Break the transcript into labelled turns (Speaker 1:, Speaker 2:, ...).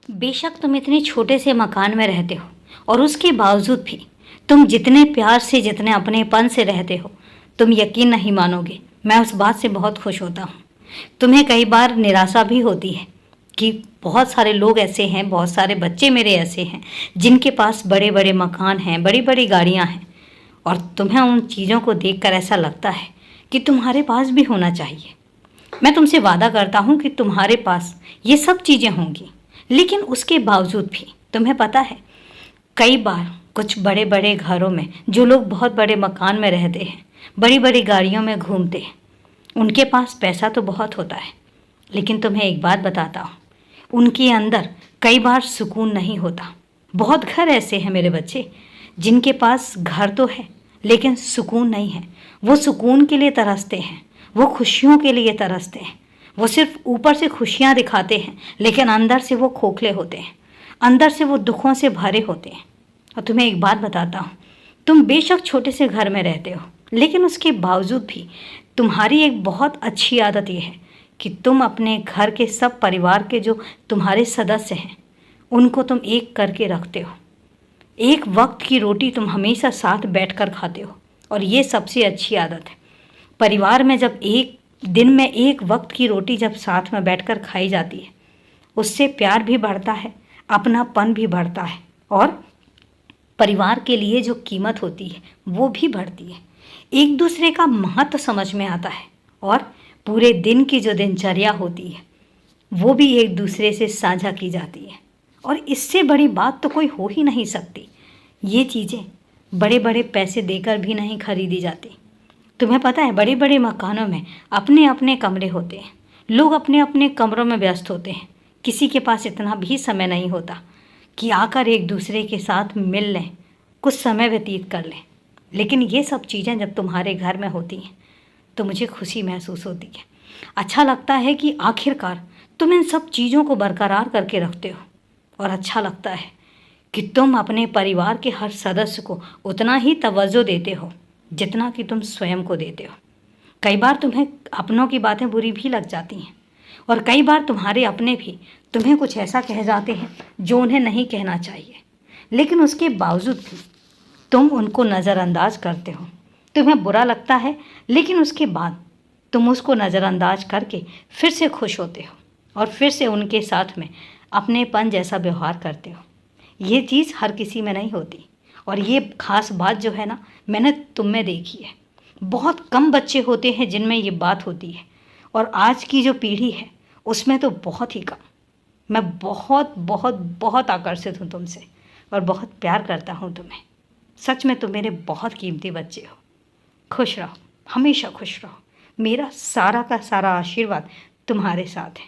Speaker 1: बेशक तुम इतने छोटे से मकान में रहते हो और उसके बावजूद भी तुम जितने प्यार से जितने अपनेपन से रहते हो, तुम यकीन नहीं मानोगे, मैं उस बात से बहुत खुश होता हूँ। तुम्हें कई बार निराशा भी होती है कि बहुत सारे लोग ऐसे हैं, बहुत सारे बच्चे मेरे ऐसे हैं जिनके पास बड़े बड़े मकान हैं, बड़ी बड़ी गाड़ियाँ हैं, और तुम्हें उन चीज़ों को देखकर ऐसा लगता है कि तुम्हारे पास भी होना चाहिए। मैं तुमसे वादा करता हूँ कि तुम्हारे पास ये सब चीज़ें होंगी, लेकिन उसके बावजूद भी तुम्हें पता है, कई बार कुछ बड़े बड़े घरों में जो लोग बहुत बड़े मकान में रहते हैं, बड़ी बड़ी गाड़ियों में घूमते हैं, उनके पास पैसा तो बहुत होता है, लेकिन तुम्हें एक बात बताता हूँ, उनके अंदर कई बार सुकून नहीं होता। बहुत घर ऐसे हैं मेरे बच्चे जिनके पास घर तो है लेकिन सुकून नहीं है। वो सुकून के लिए तरसते हैं, वो खुशियों के लिए तरसते हैं। वो सिर्फ ऊपर से खुशियाँ दिखाते हैं लेकिन अंदर से वो खोखले होते हैं, अंदर से वो दुखों से भरे होते हैं। और तुम्हें एक बात बताता हूँ, तुम बेशक छोटे से घर में रहते हो, लेकिन उसके बावजूद भी तुम्हारी एक बहुत अच्छी आदत ये है कि तुम अपने घर के सब परिवार के जो तुम्हारे सदस्य हैं उनको तुम एक करके रखते हो। एक वक्त की रोटी तुम हमेशा साथ बैठकर खाते हो, और ये सबसे अच्छी आदत है। परिवार में जब एक दिन में एक वक्त की रोटी जब साथ में बैठकर खाई जाती है, उससे प्यार भी बढ़ता है, अपनापन भी बढ़ता है, और परिवार के लिए जो कीमत होती है वो भी बढ़ती है। एक दूसरे का महत्व समझ में आता है, और पूरे दिन की जो दिनचर्या होती है वो भी एक दूसरे से साझा की जाती है, और इससे बड़ी बात तो कोई हो ही नहीं सकती। ये चीज़ें बड़े बड़े पैसे देकर भी नहीं खरीदी जाती। तुम्हें पता है, बड़े बड़े मकानों में अपने अपने कमरे होते हैं, लोग अपने अपने कमरों में व्यस्त होते हैं। किसी के पास इतना भी समय नहीं होता कि आकर एक दूसरे के साथ मिल लें, कुछ समय व्यतीत कर लें। लेकिन ये सब चीज़ें जब तुम्हारे घर में होती हैं तो मुझे खुशी महसूस होती है। अच्छा लगता है कि आखिरकार तुम इन सब चीज़ों को बरकरार करके रखते हो, और अच्छा लगता है कि तुम अपने परिवार के हर सदस्य को उतना ही तवज्जो देते हो जितना कि तुम स्वयं को देते हो। कई बार तुम्हें अपनों की बातें बुरी भी लग जाती हैं, और कई बार तुम्हारे अपने भी तुम्हें कुछ ऐसा कह जाते हैं जो उन्हें नहीं कहना चाहिए, लेकिन उसके बावजूद भी तुम उनको नज़रअंदाज करते हो। तुम्हें बुरा लगता है, लेकिन उसके बाद तुम उसको नज़रअंदाज करके फिर से खुश होते हो, और फिर से उनके साथ में अपनेपन जैसा व्यवहार करते हो। ये चीज़ हर किसी में नहीं होती, और ये ख़ास बात जो है ना, मैंने तुम में देखी है। बहुत कम बच्चे होते हैं जिनमें ये बात होती है, और आज की जो पीढ़ी है उसमें तो बहुत ही कम। मैं बहुत बहुत बहुत आकर्षित हूँ तुमसे, और बहुत प्यार करता हूँ तुम्हें। सच में तुम मेरे बहुत कीमती बच्चे हो। खुश रहो, हमेशा खुश रहो। मेरा सारा का सारा आशीर्वाद तुम्हारे साथ है।